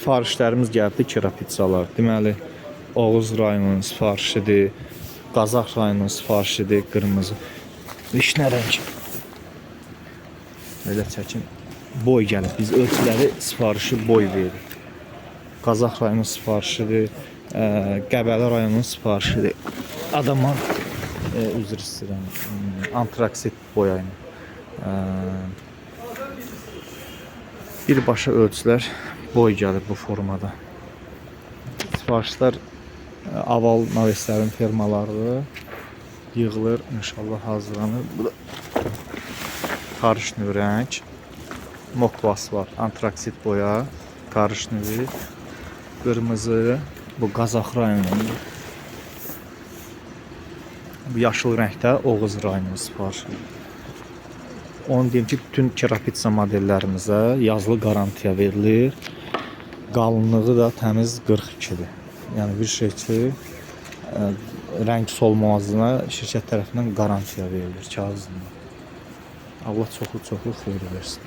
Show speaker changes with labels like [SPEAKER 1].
[SPEAKER 1] sifarişlərimiz gəldi, kira pizzalar. Deməli, Oğuz rayonunun sifarişidir, Qazax rayonunun sifarişidir, qırmızı. İşinə rəng. Belə çəkin. Boy gəlir. Biz ölçüləri sifarişi boy veririk. Qazax rayonunun sifarişidir, Qəbələ rayonunun sifarişidir. Adamlar üzr istəyirəm. Antraksit boyayını. Birbaşa ölçülər boy gəlir bu formada. Sifarişlər Aval Naveslərin firmaları yığılır, inşallah hazırlanır. Bu da karış növ rəng. Mokvas var, antraksit boya, karış növü. Qırmızı, bu Qazax rayonunun. Bu yaşıl rəngdə Oğuz rayonunun sifarişi. Onu deyim ki, bütün kira pizza modellərimizə yazılı garantiya verilir. Qalınlığı da təmiz 42-dir. Yəni bir şey ki, rəng solmamazlığına şirkət tərəfindən garantiya verilir kağızında. Allah çoxlu xeyir versin.